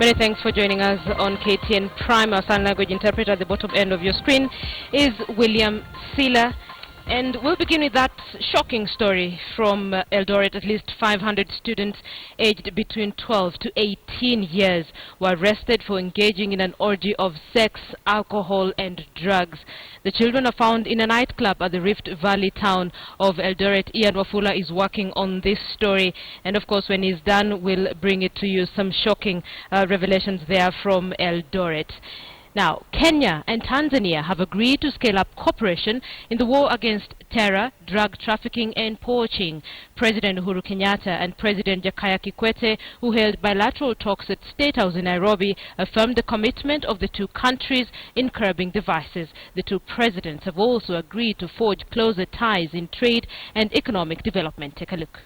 Many thanks for joining us on KTN Prime. Our sign language interpreter at the bottom end of your screen is William Sila. And we'll begin with that shocking story from Eldoret. At least 500 students aged between 12 to 18 years were arrested for engaging in an orgy of sex, alcohol and drugs. The children are found in a nightclub at the Rift Valley town of Eldoret. Ian Wafula is working on this story, and of course when he's done we'll bring it to you. Some shocking revelations there from Eldoret. Now, Kenya and Tanzania have agreed to scale up cooperation in the war against terror, drug trafficking and poaching. President Uhuru Kenyatta and President Kenya-Tanzania, who held bilateral talks at State House in Nairobi, affirmed the commitment of the two countries in curbing the vices. The two presidents have also agreed to forge closer ties in trade and economic development. Take a look.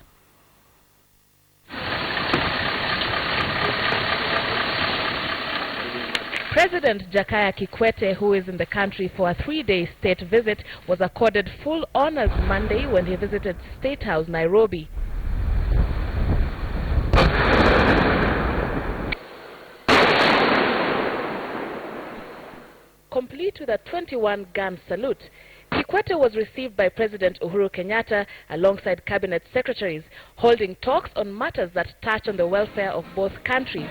President Kenya-Tanzania, who is in the country for a 3-day state visit, was accorded full honors Monday when he visited State House, Nairobi. Complete with a 21-gun salute, Kikwete was received by President Uhuru Kenyatta alongside cabinet secretaries, holding talks on matters that touch on the welfare of both countries.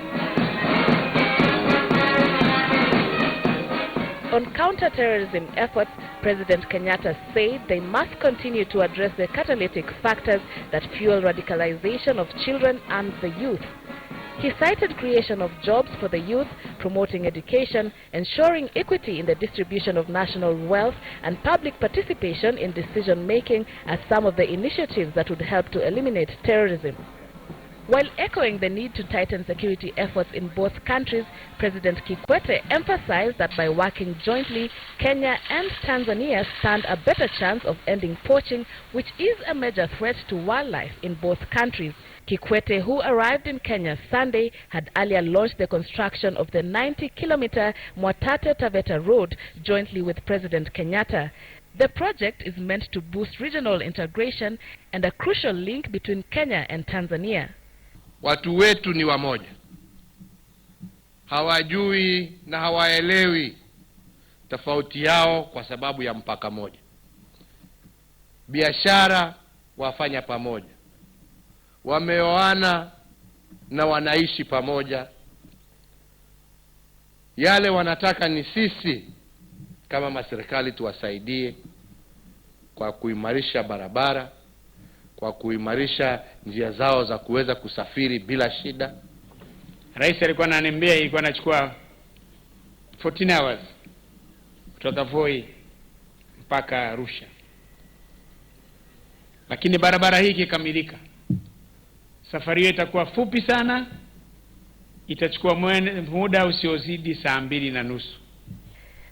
On counter-terrorism efforts, President Kenyatta said they must continue to address the catalytic factors that fuel radicalization of children and the youth. He cited creation of jobs for the youth, promoting education, ensuring equity in the distribution of national wealth, and public participation in decision-making as some of the initiatives that would help to eliminate terrorism. While echoing the need to tighten security efforts in both countries, President Kikwete emphasized that by working jointly, Kenya and Tanzania stand a better chance of ending poaching, which is a major threat to wildlife in both countries. Kikwete, who arrived in Kenya Sunday, had earlier launched the construction of the 90-kilometer Mwatate-Taveta road jointly with President Kenyatta. The project is meant to boost regional integration and a crucial link between Kenya and Tanzania. Watu wetu ni wamoja, hawajui na hawaelewi tofauti yao kwa sababu ya mpaka moja. Biashara wafanya pamoja, wameoana na wanaishi pamoja. Yale wanataka ni sisi kama maserikali tuwasaidie kwa kuimarisha barabara, kwa kuimarisha njia zao za kuweza kusafiri bila shida. Rais alikuwa ananiambia ilikuwa anachukua 14 hours kutoka Voi mpaka Arusha. Lakini barabara hii ikikamilika, safari hiyo itakuwa fupi sana, itachukua muda usiozidi saa 2.5.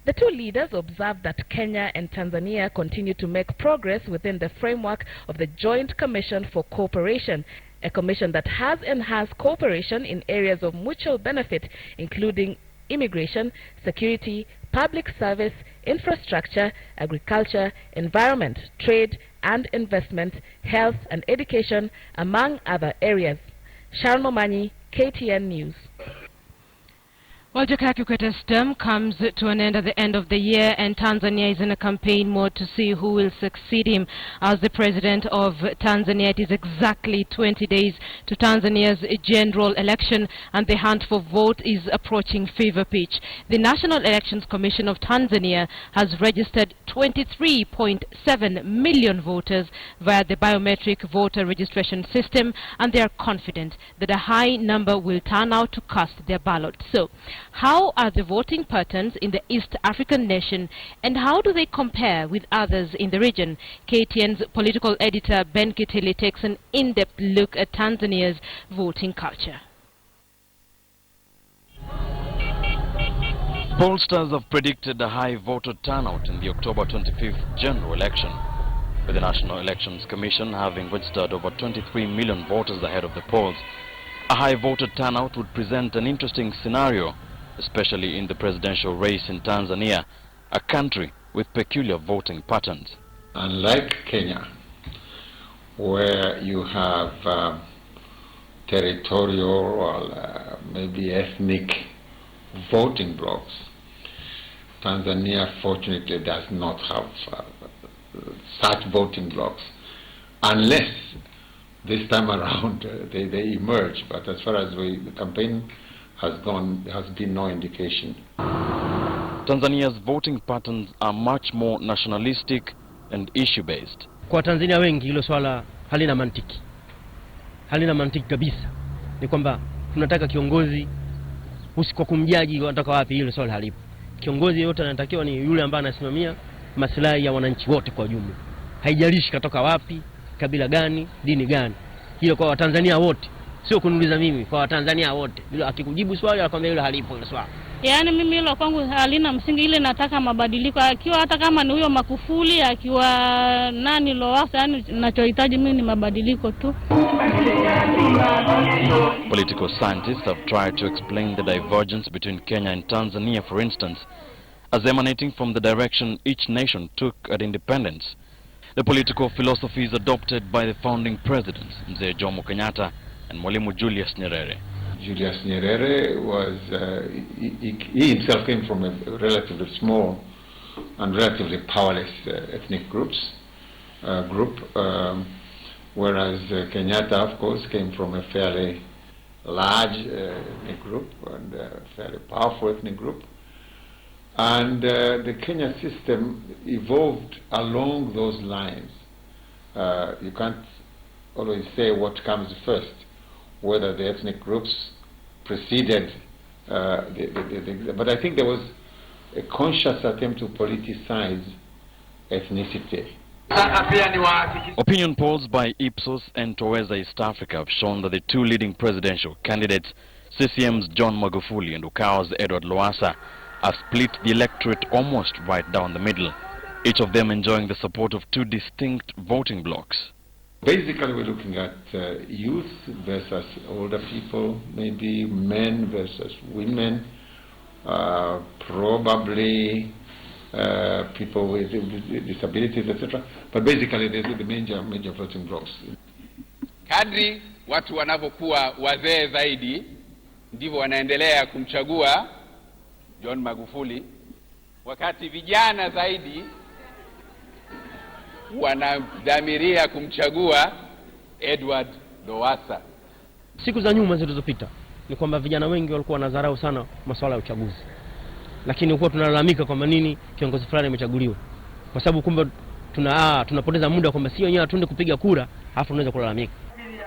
The two leaders observed that Kenya and Tanzania continue to make progress within the framework of the Joint Commission for Cooperation, a commission that has enhanced cooperation in areas of mutual benefit, including immigration, security, public service, infrastructure, agriculture, environment, trade and investment, health and education, among other areas. Sharon Momanyi, KTN News. Well, Kenya-Tansania's term comes to an end at the end of the year, and Tanzania is in a campaign mode to see who will succeed him as the president of Tanzania. It is exactly 20 days to Tanzania's general election, and the hunt for vote is approaching fever pitch. The National Elections Commission of Tanzania has registered 23.7 million voters via the biometric voter registration system, and they are confident that a high number will turn out to cast their ballot. So, how are the voting patterns in the East African nation, and how do they compare with others in the region? KTN's political editor Ben Kitili takes an in-depth look at Tanzania's voting culture. Pollsters have predicted a high voter turnout in the October 25th general election, with the National Elections Commission having registered over 23 million voters ahead of the polls. A high voter turnout would present an interesting scenario, especially in the presidential race in Tanzania, a country with peculiar voting patterns. Unlike Kenya, where you have territorial or maybe ethnic voting blocks. Tanzania fortunately does not have such voting blocks, unless this time around they emerge. But as far as the campaign has gone, there has been no indication. Tanzania's voting patterns are much more nationalistic and issue-based. Kwa Tanzania wengi hilo swala halina mantiki. Halina mantiki kabisa. Ni kwamba tunataka kiongozi, usiko kumjaji wanataka wapi, hilo swala halipo. Kiongozi yote anatakiwa ni yule ambaye anasimamia maslahi ya wananchi wote kwa jumla. Haijalishi katoka wapi, kabila gani, dini gani. Hilo kwa Watanzania wote. Sio kuniuliza mimi, kwa Watanzania wote. Bila akikujibu swali anakuambia hilo halipo hilo swali. Yaani mimi hilo kwangu halina msingi, ile nataka mabadiliko. Akiwa hata kama ni huyo Magufuli, akiwa nani Lowassa, yani ninachohitaji mimi ni mabadiliko tu. Political scientists have tried to explain the divergence between Kenya and Tanzania, for instance, as emanating from the direction each nation took at independence. The political philosophies adopted by the founding presidents, Mzee Jomo Kenyatta and Mwalimu Julius Nyerere. Julius Nyerere was, he himself came from a relatively small and relatively powerless ethnic group, whereas Kenyatta, of course, came from a fairly large ethnic group and a fairly powerful ethnic group. And the Kenya system evolved along those lines. You can't always say what comes first, whether the ethnic groups preceded but I think there was a conscious attempt to politicize ethnicity. Opinion polls by Ipsos and Toweza East Africa have shown that the two leading presidential candidates, CCM's John Magufuli and UKAWA's Edward Lowassa, have split the electorate almost right down the middle, each of them enjoying the support of two distinct voting blocks. Basically, we're looking at youth versus older people, maybe men versus women, probably people with disabilities, etc. But basically, these are the major voting blocks. Kadri watu wanavyokuwa wazee zaidi, ndivyo wanaendelea kumchagua John Magufuli, wakati vijana zaidi wanadhamiria kumchagua Edward Lowassa. Siku za nyuma zilizopita ni kwamba vijana wengi walikuwa wanadharau sana masuala ya uchaguzi, lakini huwa tunalalamika kwamba nini kiongozi fulani amechaguliwa, kwa sababu kumbe tunapoteza muda kwamba sio wenyewe tuende kupiga kura afu tunaweza kulalamika.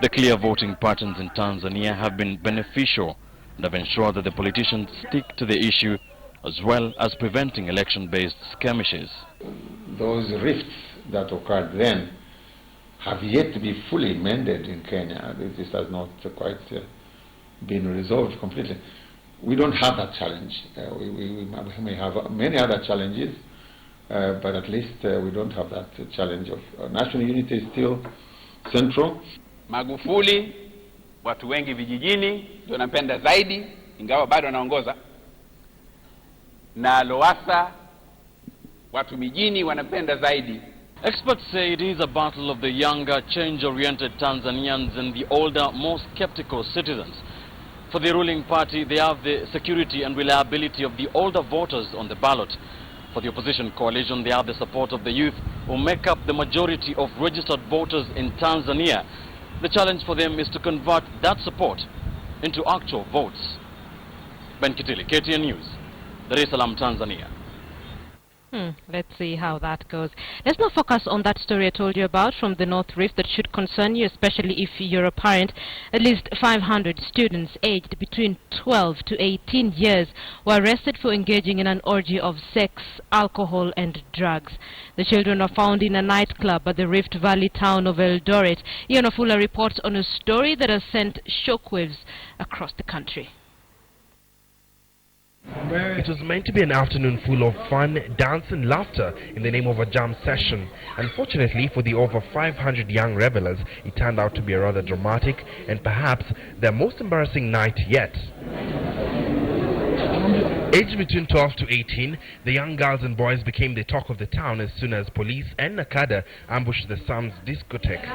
The clear voting patterns in Tanzania have been beneficial and have ensured that the politicians stick to the issue as well as preventing election-based skirmishes. Those rifts that occurred then have yet to be fully mended in Kenya. This has not quite been resolved completely. We don't have that challenge. We may have many other challenges, but at least we don't have that challenge of national unity is still central. Magufuli, watu wengi vijijini ndio wanampenda zaidi, ingawa bado anaongoza. Na Lowassa, watu mijini wanampenda zaidi. Experts say it is a battle of the younger, change-oriented Tanzanians and the older, more skeptical citizens. For the ruling party, they have the security and reliability of the older voters on the ballot. For the opposition coalition, they have the support of the youth who make up the majority of registered voters in Tanzania. The challenge for them is to convert that support into actual votes. Ben Kitili, KTN News, Dar es Salaam, Tanzania. Let's see how that goes. Let's now focus on that story I told you about from the North Rift that should concern you, especially if you're a parent. At least 500 students aged between 12 to 18 years were arrested for engaging in an orgy of sex, alcohol and drugs. The children are found in a nightclub at the Rift Valley town of Eldoret. Ian Ofula reports on a story that has sent shockwaves across the country. It was meant to be an afternoon full of fun, dance and laughter in the name of a jam session. Unfortunately for the over 500 young revelers, it turned out to be a rather dramatic and perhaps their most embarrassing night yet. Aged between 12 to 18, the young girls and boys became the talk of the town as soon as police and Nakada ambushed the Sam's discotheque.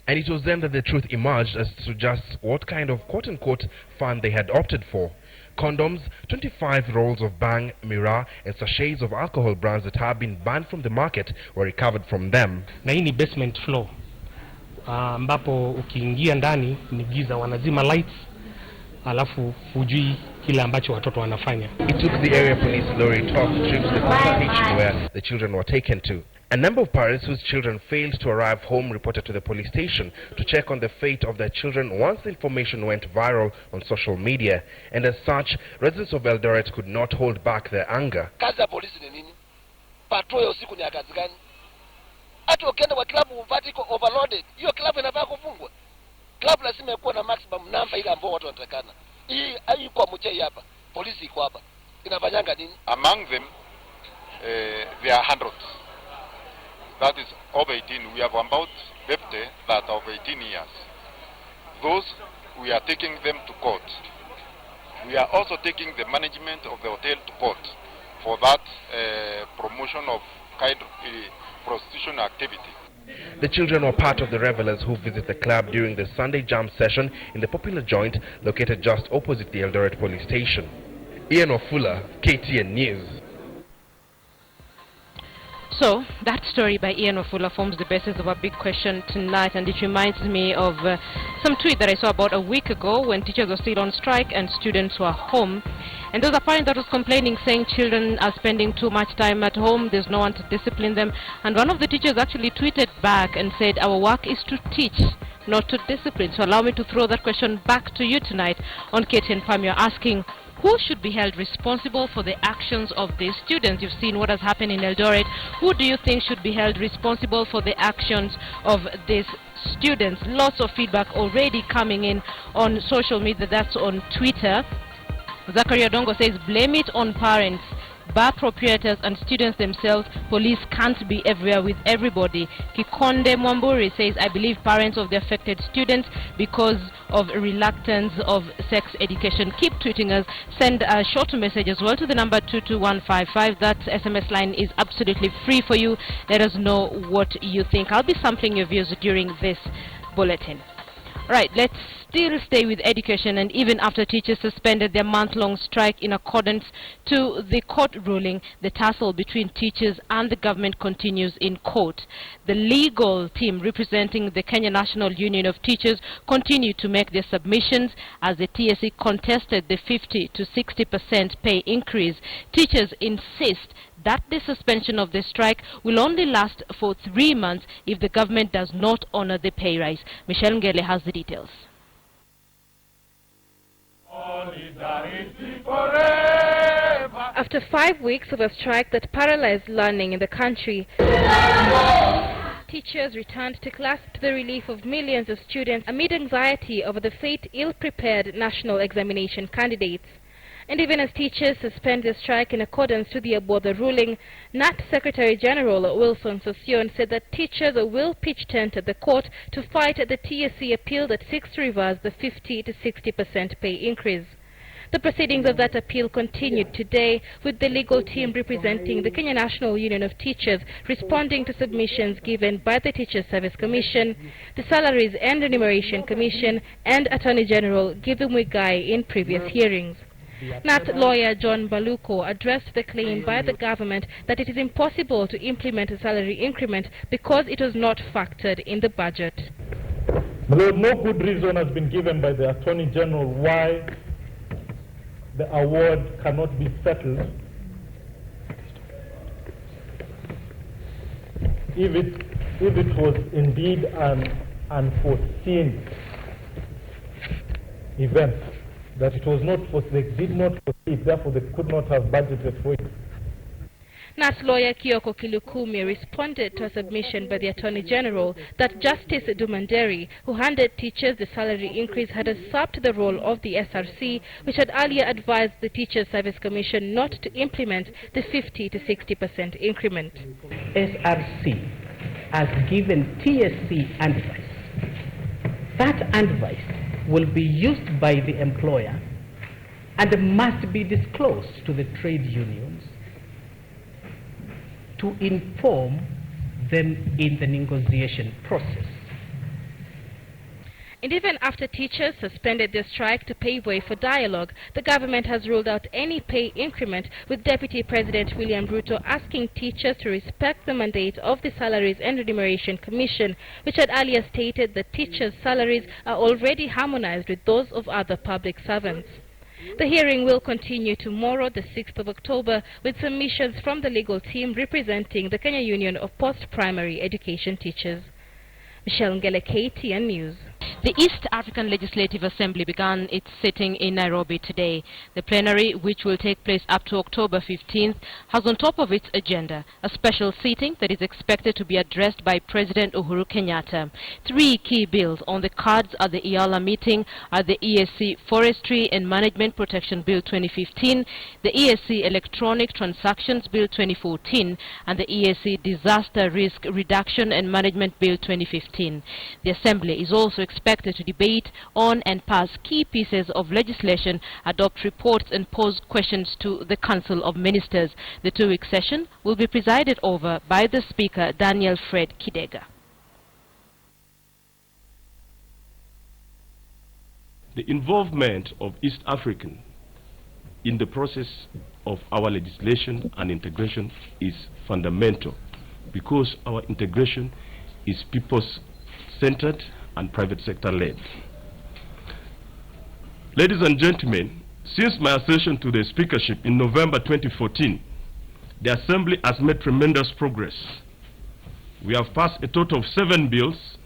And it was then that the truth emerged as to just what kind of quote-unquote fun they had opted for. Condoms, 25 rolls of Bang, Mira, and sachets of alcohol brands that have been banned from the market were recovered from them. Na hii ni basement floor, ambapo ukiingia ndani ni giza, wanazima lights, alafu hujui kile ambacho watoto wanafanya. It took the area police lorry 12 trips to the location where the children were taken to. A number of parents whose children failed to arrive home reported to the police station to check on the fate of their children once the information went viral on social media. And as such, residents of Eldoret could not hold back their anger. Kazi ya polisi ni nini? Patrol ya usiku ni ya kazi gani? Hata ukienda kwa klabu upate iko overloaded, hiyo klabu inafaa kufungwa. Klabu lazima ikuwe na maximum number ile ambao watu wanatakana. Hii kwa mchei hapa, polisi iko hapa. Inafanyanga nini? Among them, there are hundreds. That is over 18. We have about 50 that are over 18 years. Those, we are taking them to court. We are also taking the management of the hotel to court for that promotion of kind of prostitution activity. The children were part of the revelers who visit the club during the Sunday jam session in the popular joint located just opposite the Eldoret police station. Ian Ofula, KTN News. So, that story by Ian Ofula forms the basis of our big question tonight, and it reminds me of some tweet that I saw about a week ago when teachers were still on strike and students were home. And there was a parent that was complaining, saying children are spending too much time at home, there's no one to discipline them. And one of the teachers actually tweeted back and said, our work is to teach, not to discipline. So allow me to throw that question back to you tonight on KTN Farm. You're asking, who should be held responsible for the actions of these students? You've seen what has happened in Eldoret. Who do you think should be held responsible for the actions of these students? Lots of feedback already coming in on social media, that's on Twitter. Zakaria Dongo says, blame it on parents, bar proprietors and students themselves. Police can't be everywhere with everybody. Kikonde Mwamburi says, I believe parents of the affected students because of reluctance of sex education. Keep tweeting us. Send a short message as well to the number 22155. That SMS line is absolutely free for you. Let us know what you think. I'll be sampling your views during this bulletin. Right, let's still stay with education, and even after teachers suspended their month-long strike in accordance to the court ruling, the tussle between teachers and the government continues in court. The legal team representing the Kenya National Union of Teachers continue to make their submissions as the TSC contested the 50 to 60% pay increase. Teachers insist that the suspension of the strike will only last for 3 months if the government does not honor the pay rise. Michelle Ngele has the details. After 5 weeks of a strike that paralyzed learning in the country, teachers returned to class to the relief of millions of students amid anxiety over the fate ill-prepared national examination candidates. And even as teachers suspend their strike in accordance to the Aboda ruling, NAT Secretary General Wilson Sossion said that teachers will pitch tent at the court to fight the TSC appeal that seeks to reverse the 50 to 60% pay increase. The proceedings of that appeal continued today, with the legal team representing the Kenya National Union of Teachers responding to submissions given by the Teachers Service Commission, the Salaries and Remuneration Commission, and Attorney General Githu Muigai in previous hearings. NAT lawyer John Baluko addressed the claim by the government that it is impossible to implement a salary increment because it was not factored in the budget. Lord, no good reason has been given by the Attorney General why the award cannot be settled if it was indeed an unforeseen event. That it was not they did not foresee it, therefore they could not have budgeted for it. NAT lawyer Kioko Kilukumi responded to a submission by the Attorney General that Justice Dumanderi, who handed teachers the salary increase, had usurped the role of the SRC, which had earlier advised the Teachers Service Commission not to implement the 50 to 60% increment. SRC has given TSC advice. That advice will be used by the employer and must be disclosed to the trade unions to inform them in the negotiation process. And even after teachers suspended their strike to pave way for dialogue, the government has ruled out any pay increment, with Deputy President William Ruto asking teachers to respect the mandate of the Salaries and Remuneration Commission, which had earlier stated that teachers' salaries are already harmonized with those of other public servants. The hearing will continue tomorrow, the 6th of October, with submissions from the legal team representing the Kenya Union of Post-Primary Education Teachers. Michelle Ngele, KTN News. The East African Legislative Assembly began its sitting in Nairobi today. The plenary, which will take place up to October 15th, has on top of its agenda a special sitting that is expected to be addressed by President Uhuru Kenyatta. 3 key bills on the cards at the IALA meeting are the EAC Forestry and Management Protection Bill 2015, the EAC Electronic Transactions Bill 2014, and the EAC Disaster Risk Reduction and Management Bill 2015. The Assembly is also expected to debate on and pass key pieces of legislation, adopt reports and pose questions to the Council of Ministers. The 2-week session will be presided over by the Speaker, Daniel Fred Kidega. The involvement of East African in the process of our legislation and integration is fundamental, because our integration is people-centered and private sector led. Ladies and gentlemen, since my accession to the speakership in November 2014, the Assembly has made tremendous progress. We have passed a total of 7 bills,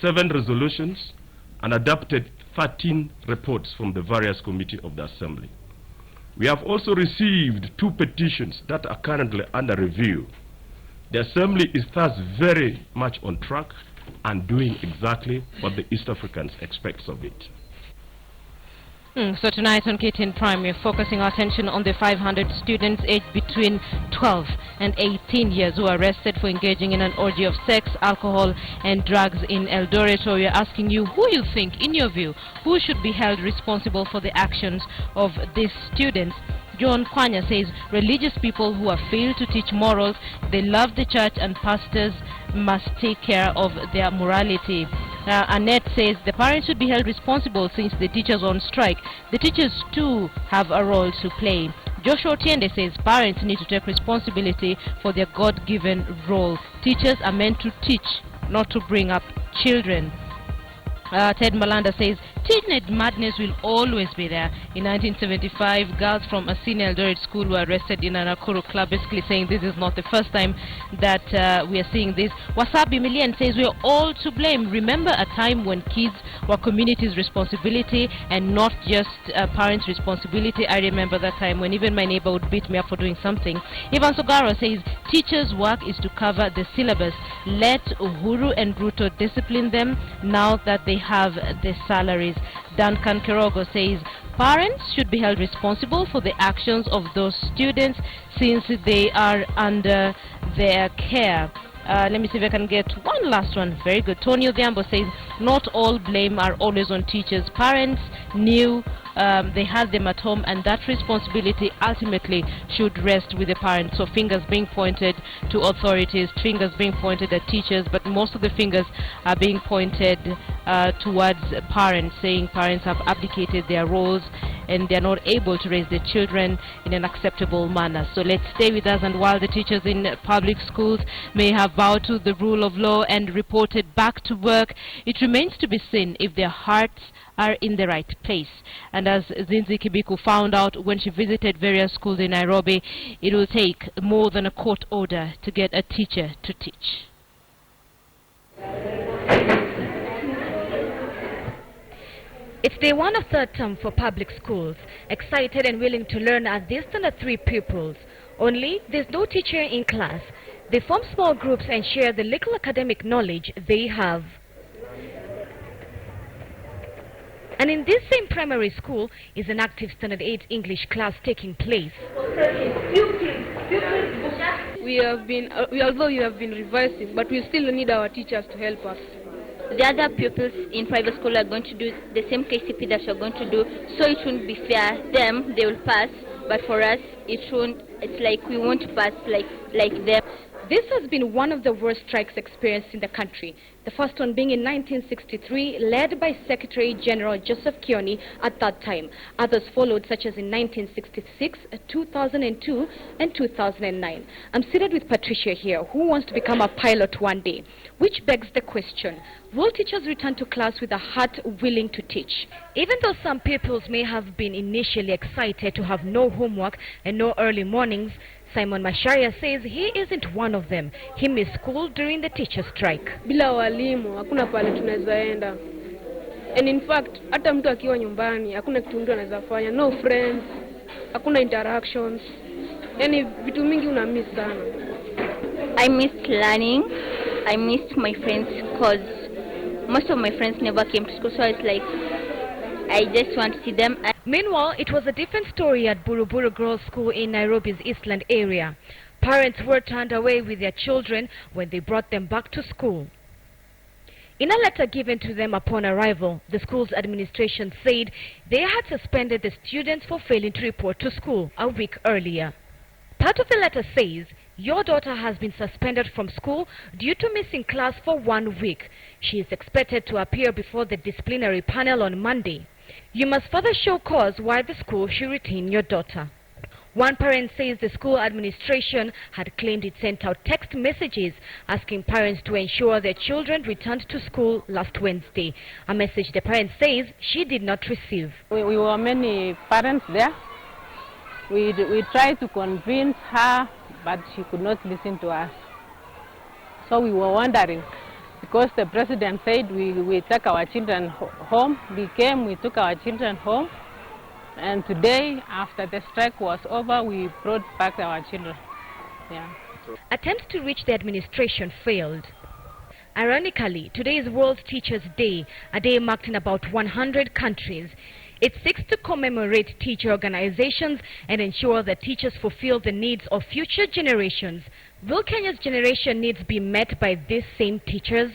7 resolutions, and adopted 13 reports from the various committees of the Assembly. We have also received 2 petitions that are currently under review. The Assembly is thus very much on track and doing exactly what the East Africans expect of it. So tonight on KTN Prime, we're focusing our attention on the 500 students aged between 12 and 18 years who are arrested for engaging in an orgy of sex, alcohol and drugs in Eldoret. So we're asking you who you think, in your view, who should be held responsible for the actions of these students. John Kwanya says religious people who have failed to teach morals, they love the church, and pastors must take care of their morality. Annette says the parents should be held responsible since the teachers are on strike. The teachers too have a role to play. Joshua Otiende says parents need to take responsibility for their God-given role. Teachers are meant to teach, not to bring up children. Ted Malanda says teenage madness will always be there. In 1975, girls from a senior Eldoret school were arrested in a Nakuru club, basically saying this is not the first time that we are seeing this. Wasabi Millian says we are all to blame. Remember a time when kids were community's responsibility and not just parents' responsibility. I remember that time when even my neighbor would beat me up for doing something. Ivan Sogaro says teachers' work is to cover the syllabus. Let Uhuru and Ruto discipline them now that they have the salaries. Duncan Kirogo says parents should be held responsible for the actions of those students since they are under their care. Let me see if I can get one last one. Very good. Tony Odhiambo says not all blame are always on teachers. Parents knew they had them at home, and that responsibility ultimately should rest with the parents. So fingers being pointed to authorities, fingers being pointed at teachers, but most of the fingers are being pointed towards parents, saying parents have abdicated their roles and they're not able to raise their children in an acceptable manner. So let's stay with us, and while the teachers in public schools may have bowed to the rule of law and reported back to work, it remains to be seen if their hearts are in the right place. And as Zinzi Kibiku found out when she visited various schools in Nairobi, it will take more than a court order to get a teacher to teach. It's day 1 of 3rd term for public schools. Excited and willing to learn are these standard 3 pupils. Only there's no teacher in class. They form small groups and share the little academic knowledge they have. And in this same primary school is an active Standard 8 English class taking place. Although we have been reversing, but we still need our teachers to help us. The other pupils in private school are going to do the same KCP that you're going to do, so it won't be fair. Them, they will pass, but for us, it won't. It's like we won't pass like them. This has been one of the worst strikes experienced in the country. The first one being in 1963, led by Secretary General Joseph Kioni at that time. Others followed, such as in 1966, 2002, and 2009. I'm seated with Patricia here, who wants to become a pilot one day, which begs the question, will teachers return to class with a heart willing to teach? Even though some pupils may have been initially excited to have no homework and no early mornings, Simon Masharia says he isn't one of them. He missed school during the teacher strike. Bila walimu hakuna pale tunaweza enda. And in fact, hata mtu akiwa nyumbani hakuna kitu mtu anaweza fanya. No friends, hakuna interactions. Yani vitu mingi una miss sana. I missed learning. I missed my friends because most of my friends never came to school, so it's like I just want to see them. Meanwhile, it was a different story at Buruburu Girls' School in Nairobi's Eastland area. Parents were turned away with their children when they brought them back to school. In a letter given to them upon arrival, the school's administration said they had suspended the students for failing to report to school a week earlier. Part of the letter says, your daughter has been suspended from school due to missing class for 1 week. She is expected to appear before the disciplinary panel on Monday. You must further show cause why the school should retain your daughter. One parent says the school administration had claimed it sent out text messages asking parents to ensure their children returned to school last Wednesday, a message the parent says she did not receive. We were many parents there. We tried to convince her, but she could not listen to us. So we were wondering, because the president said we take our children home. We took our children home. And today, after the strike was over, we brought back our children. Yeah. Attempts to reach the administration failed. Ironically, today is World Teachers' Day, a day marked in about 100 countries. It seeks to commemorate teacher organizations and ensure that teachers fulfill the needs of future generations. Will Kenya's generation needs be met by these same teachers?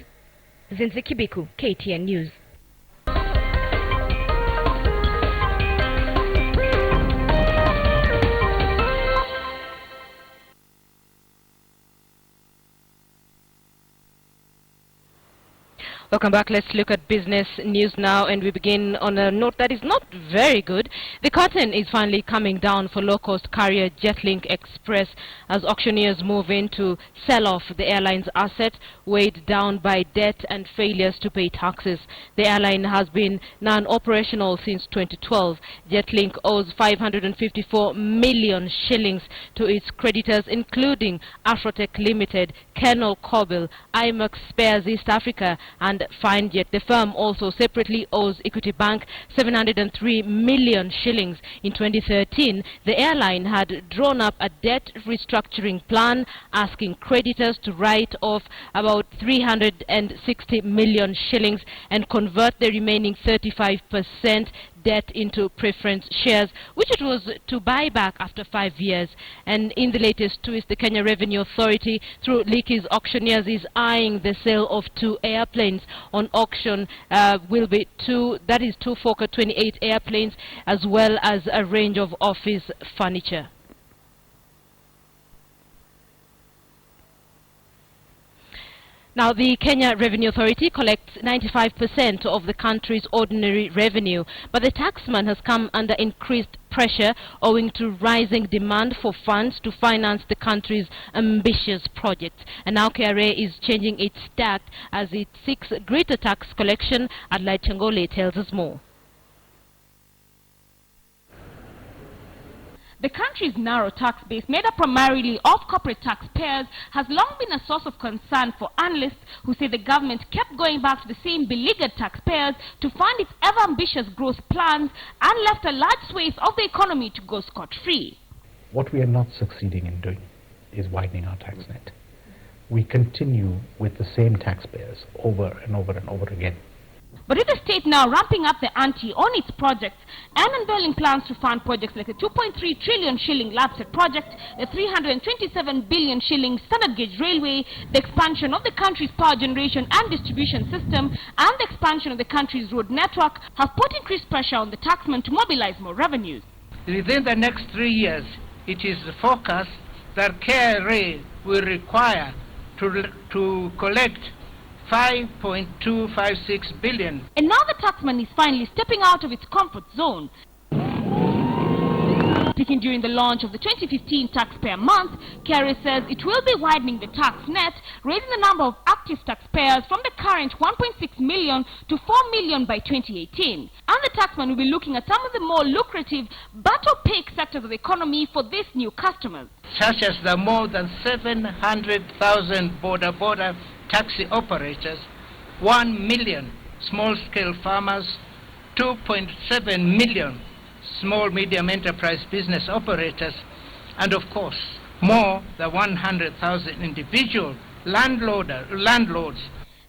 Zinzi Kibiku, KTN News. Welcome back. Let's look at business news now, and we begin on a note that is not very good. The curtain is finally coming down for low-cost carrier JetLink Express as auctioneers move in to sell off the airline's asset, weighed down by debt and failures to pay taxes. The airline has been non-operational since 2012. JetLink owes 554 million shillings to its creditors, including Afrotech Limited, Kennel Cobil, IMAX Spares East Africa, and FineJet. The firm also separately owes Equity Bank 703 million shillings. In 2013, the airline had drawn up a debt restructuring plan asking creditors to write off about 360 million shillings and convert the remaining 35% debt into preference shares, which it was to buy back after 5 years. And in the latest twist, the Kenya Revenue Authority, through Leakey's auctioneers, is eyeing the sale of 2 airplanes. On auction will be two Fokker 28 airplanes, as well as a range of office furniture. Now, the Kenya Revenue Authority collects 95% of the country's ordinary revenue, but the taxman has come under increased pressure owing to rising demand for funds to finance the country's ambitious projects. And now KRA is changing its tack as it seeks greater tax collection. Adelaide Changole tells us more. The country's narrow tax base, made up primarily of corporate taxpayers, has long been a source of concern for analysts who say the government kept going back to the same beleaguered taxpayers to fund its ever-ambitious growth plans and left a large swathe of the economy to go scot-free. What we are not succeeding in doing is widening our tax net. We continue with the same taxpayers over and over and over again. But with the state now ramping up the ante on its projects and unveiling plans to fund projects like the 2.3 trillion shilling LAPSET project, the 327 billion shilling standard gauge railway, the expansion of the country's power generation and distribution system, and the expansion of the country's road network have put increased pressure on the taxman to mobilize more revenues. Within the next 3 years, it is forecast that KRA will require to collect 5.256 billion. And now the taxman is finally stepping out of its comfort zone. Speaking during the launch of the 2015 Taxpayer Month, KRA says it will be widening the tax net, raising the number of active taxpayers from the current 1.6 million to 4 million by 2018. And the taxman will be looking at some of the more lucrative but opaque sectors of the economy for these new customers, such as the more than 700,000 border taxi operators, 1 million small-scale farmers, 2.7 million small medium enterprise business operators, and of course more than 100,000 individual landlords.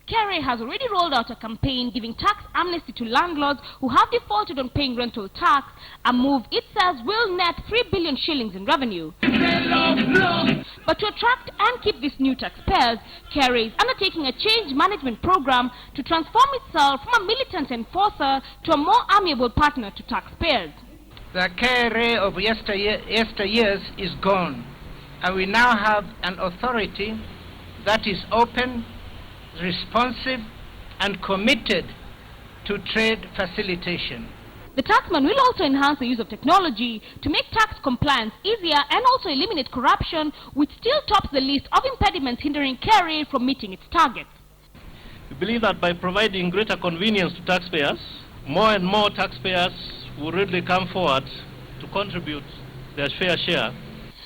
KRA has already rolled out a campaign giving tax amnesty to landlords who have defaulted on paying rental tax, a move it says will net 3 billion shillings in revenue. But to attract and keep these new taxpayers, KRA is undertaking a change management program to transform itself from a militant enforcer to a more amiable partner to taxpayers. The KRA of yesteryears is gone, and we now have an authority that is open, responsive, and committed to trade facilitation. The taxman will also enhance the use of technology to make tax compliance easier and also eliminate corruption, which still tops the list of impediments hindering KRA from meeting its targets. We believe that by providing greater convenience to taxpayers, more and more taxpayers will really come forward to contribute their fair share.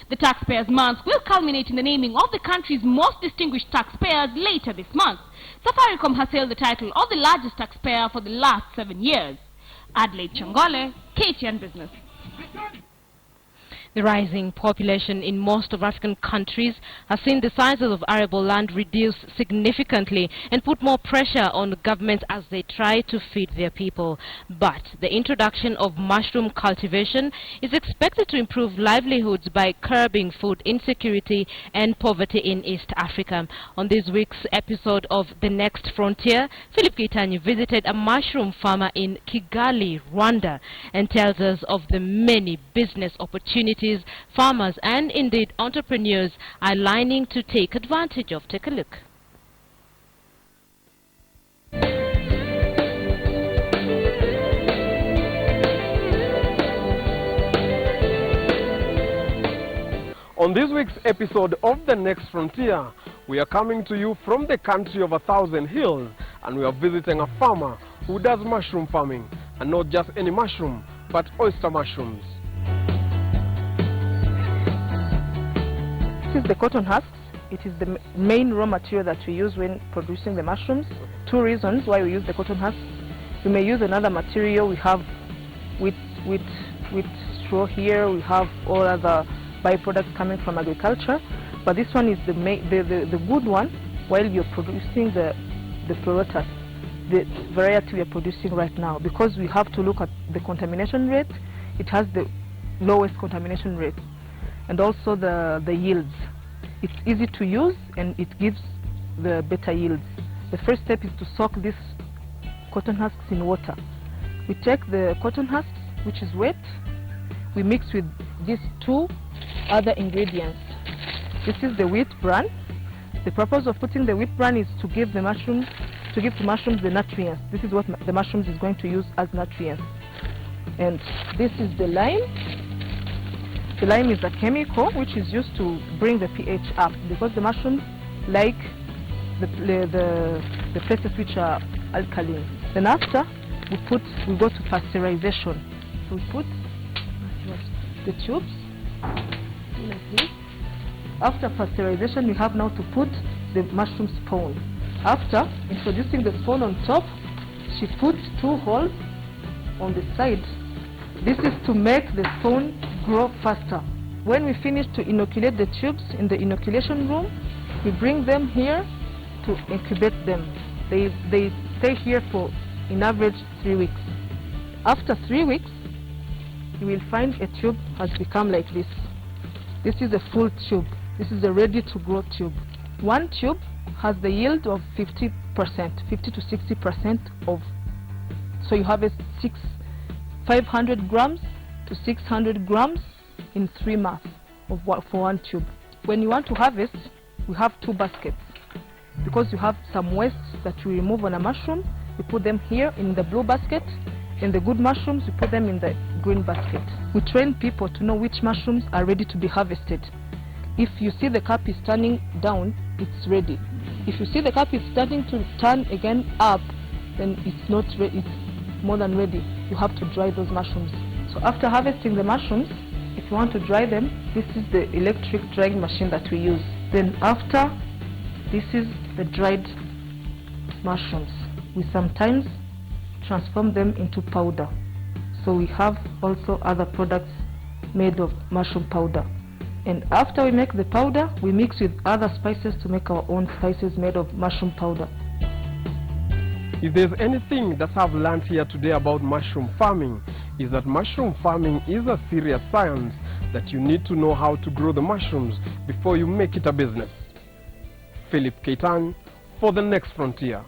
The Taxpayers' Month will culminate in the naming of the country's most distinguished taxpayers later this month. Safaricom has held the title of the largest taxpayer for the last 7 years. Adelaide Changole, KTN Business. The rising population in most of African countries has seen the sizes of arable land reduce significantly and put more pressure on governments as they try to feed their people. But the introduction of mushroom cultivation is expected to improve livelihoods by curbing food insecurity and poverty in East Africa. On this week's episode of The Next Frontier, Philip Keitany visited a mushroom farmer in Kigali, Rwanda, and tells us of the many business opportunities farmers and indeed entrepreneurs are lining to take advantage of. Take a look. On this week's episode of The Next Frontier, we are coming to you from the country of 1,000 hills, and we are visiting a farmer who does mushroom farming, and not just any mushroom, but oyster mushrooms. This is the cotton husks. It is the main raw material that we use when producing the mushrooms. 2 reasons why we use the cotton husks. We may use another material. We have with straw here. We have all other byproducts coming from agriculture. But this one is the good one while you're producing the pleurotus, the variety we are producing right now. Because we have to look at the contamination rate. It has the lowest contamination rate. And also the yields. It's easy to use and it gives the better yields. The first step is to soak these cotton husks in water. We take the cotton husks, which is wet, we mix with these 2 other ingredients. This is the wheat bran. The purpose of putting the wheat bran is to give the mushrooms, the nutrients. This is what the mushrooms is going to use as nutrients. And this is the lime. The lime is a chemical which is used to bring the pH up because the mushrooms like the places which are alkaline. Then after we go to pasteurization. So we put the tubes like this. After pasteurization, we have now to put the mushroom spawn. After introducing the spawn on top, she puts 2 holes on the side. This is to make the spawn grow faster. When we finish to inoculate the tubes in the inoculation room, we bring them here to incubate them. They stay here for in average 3 weeks. After 3 weeks, you will find a tube has become like this. This is a full tube. This is a ready to grow tube. 1 tube has the yield of 50%, 50 to 60% of. So you have a 500 grams to 600 grams in 3 months for 1 tube. when you want to harvest, we have 2 baskets. Because you have some waste that you remove on a mushroom, you put them here in the blue basket, and the good mushrooms, you put them in the green basket. We train people to know which mushrooms are ready to be harvested. If you see the cap is turning down, it's ready. If you see the cap is starting to turn again up, then it's not ready, it's more than ready. You have to dry those mushrooms. So after harvesting the mushrooms, if you want to dry them, this is the electric drying machine that we use. Then after, this is the dried mushrooms. We sometimes transform them into powder. So we have also other products made of mushroom powder. And after we make the powder, we mix with other spices to make our own spices made of mushroom powder. If there's anything that I've learned here today about mushroom farming, is that mushroom farming is a serious science that you need to know how to grow the mushrooms before you make it a business. Philip KTN for The Next Frontier.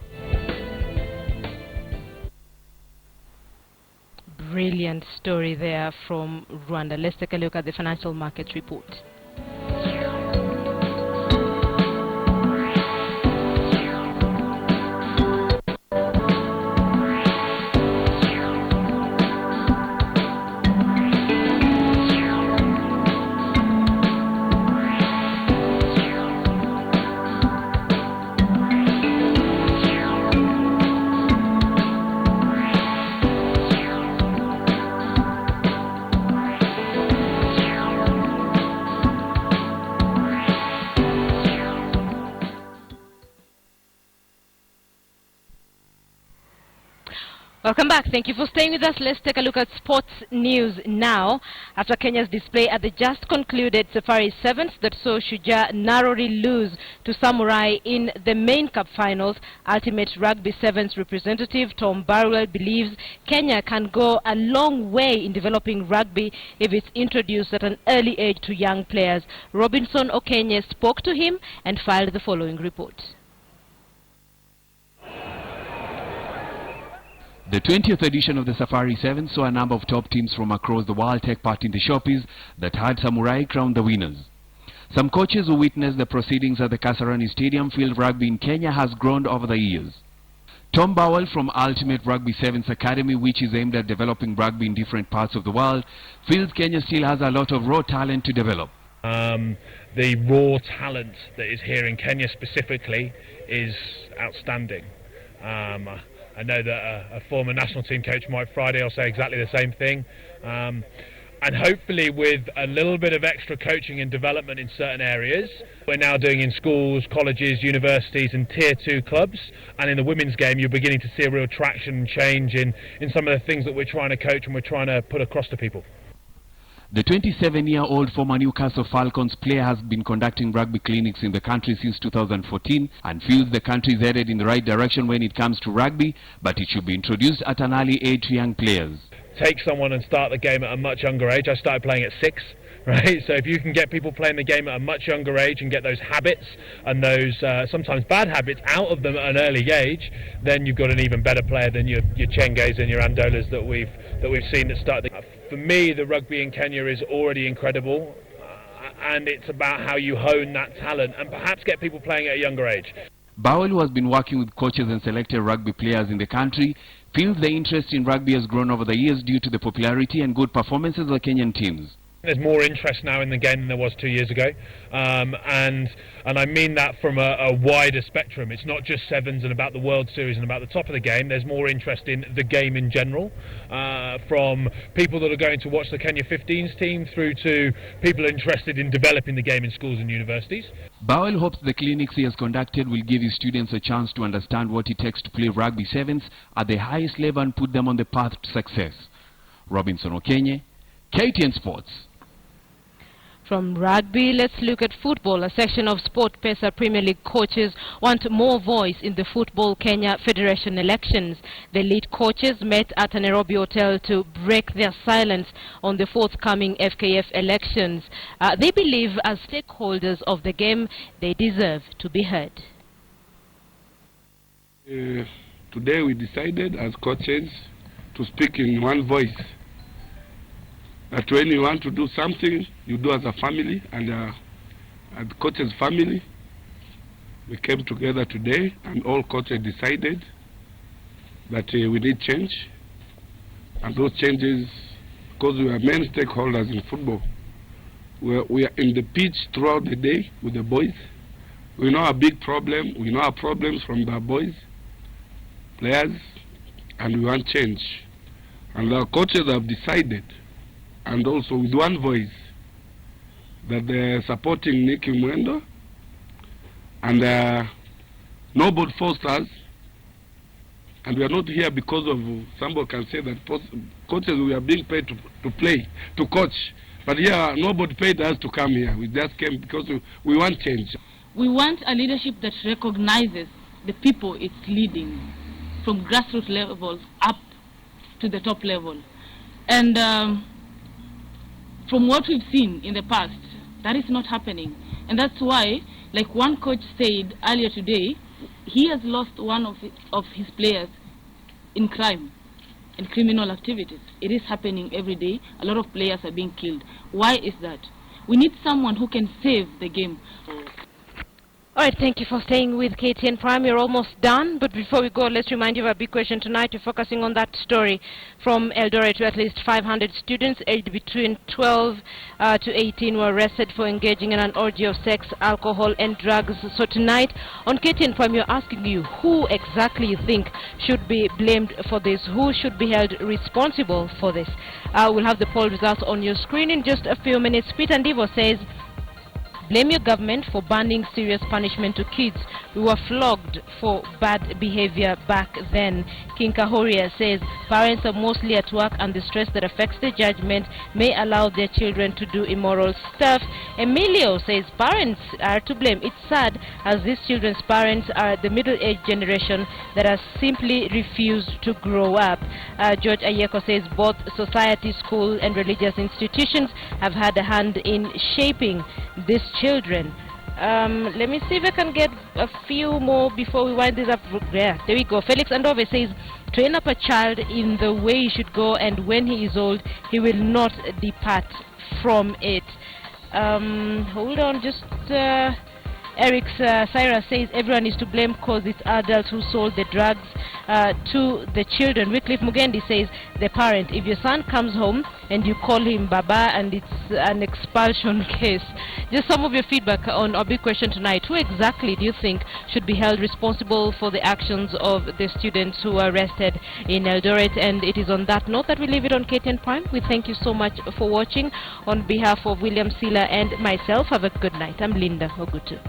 Brilliant story there from Rwanda. Let's take a look at the financial markets report. Welcome back. Thank you for staying with us. Let's take a look at sports news now. After Kenya's display at the just concluded Safari 7th that saw Shujaa narrowly lose to Samurai in the main cup finals, Ultimate Rugby 7's representative Tom Barwell believes Kenya can go a long way in developing rugby if it's introduced at an early age to young players. Robinson Okenye spoke to him and filed the following report. The 20th edition of the Safari 7 saw a number of top teams from across the world take part in the showpiece that had Samurai crown the winners. Some coaches who witnessed the proceedings at the Kasarani Stadium feel rugby in Kenya has grown over the years. Tom Bowell from Ultimate Rugby 7's Academy, which is aimed at developing rugby in different parts of the world, feels Kenya still has a lot of raw talent to develop. The raw talent that is here in Kenya specifically is outstanding. I know that a former national team coach, Mike Friday, will say exactly the same thing. And hopefully with a little bit of extra coaching and development in certain areas, we're now doing in schools, colleges, universities and tier 2 clubs. And in the women's game, you're beginning to see a real traction and change in some of the things that we're trying to coach and we're trying to put across to people. The 27-year-old former Newcastle Falcons player has been conducting rugby clinics in the country since 2014 and feels the country is headed in the right direction when it comes to rugby, but it should be introduced at an early age to young players. Take someone and start the game at a much younger age. I started playing at 6, right? So if you can get people playing the game at a much younger age and get those habits and those sometimes bad habits out of them at an early age, then you've got an even better player than your Chenges and your Andolas that we've seen that started. For me, the rugby in Kenya is already incredible, and it's about how you hone that talent and perhaps get people playing at a younger age. Bowell, who has been working with coaches and selected rugby players in the country, feels the interest in rugby has grown over the years due to the popularity and good performances of the Kenyan teams. There's more interest now in the game than there was 2 years ago, and I mean that from a wider spectrum. It's not just sevens and about the World Series and about the top of the game. There's more interest in the game in general, from people that are going to watch the Kenya 15s team through to people interested in developing the game in schools and universities. Bowell hopes the clinics he has conducted will give his students a chance to understand what it takes to play rugby sevens at the highest level and put them on the path to success. Robinson Okenye, KTN Sports. From rugby, let's look at football. A section of Sport Pesa Premier League coaches want more voice in the Football Kenya Federation elections. The lead coaches met at a Nairobi hotel to break their silence on the forthcoming FKF elections. They believe as stakeholders of the game, they deserve to be heard. Today we decided as coaches to speak in one voice. That when you want to do something, you do as a family, and and the coach's family, we came together today and all coaches decided that we need change. And those changes, because we are main stakeholders in football, we are in the pitch throughout the day with the boys. We know our big problem, we know our problems from the boys, players, and we want change. And our coaches have decided, and also with one voice, that they're supporting Nicky Mwendo, and nobody forced us, and we are not here because of, somebody can say that coaches, we are being paid to play, to coach, but here nobody paid us to come here. We just came because we want change. We want a leadership that recognizes the people it's leading from grassroots levels up to the top level. And from what we've seen in the past, that is not happening. And that's why, like one coach said earlier today, he has lost one of his players in crime and criminal activities. It is happening every day. A lot of players are being killed. Why is that? We need someone who can save the game. All right, thank you for staying with KTN Prime. We're almost done, but before we go, let's remind you of our big question tonight. We're focusing on that story from Eldoret, where at least 500 students aged between 12 to 18 were arrested for engaging in an orgy of sex, alcohol, and drugs. So tonight on KTN Prime, we're asking you who exactly you think should be blamed for this, who should be held responsible for this. We'll have the poll results on your screen in just a few minutes. Peter Ndivo says, blame your government for banning serious punishment to kids. We were flogged for bad behavior back then. King Kahoria says parents are mostly at work and the stress that affects their judgment may allow their children to do immoral stuff. Emilio says parents are to blame. It's sad as these children's parents are the middle-aged generation that has simply refused to grow up. George Ayeko says both society, school and religious institutions have had a hand in shaping these children. Let me see if I can get a few more before we wind this up. Yeah, there we go. Felix Andove says, train up a child in the way he should go, and when he is old, he will not depart from it. Hold on, just Eric Cyrus says everyone is to blame because it's adults who sold the drugs to the children. Wycliffe Mugendi says the parent, if your son comes home and you call him Baba and it's an expulsion case. Just some of your feedback on our big question tonight. Who exactly do you think should be held responsible for the actions of the students who were arrested in Eldoret? And it is on that note that we leave it on KTN Prime. We thank you so much for watching. On behalf of William Sila and myself, have a good night. I'm Linda Ogutu.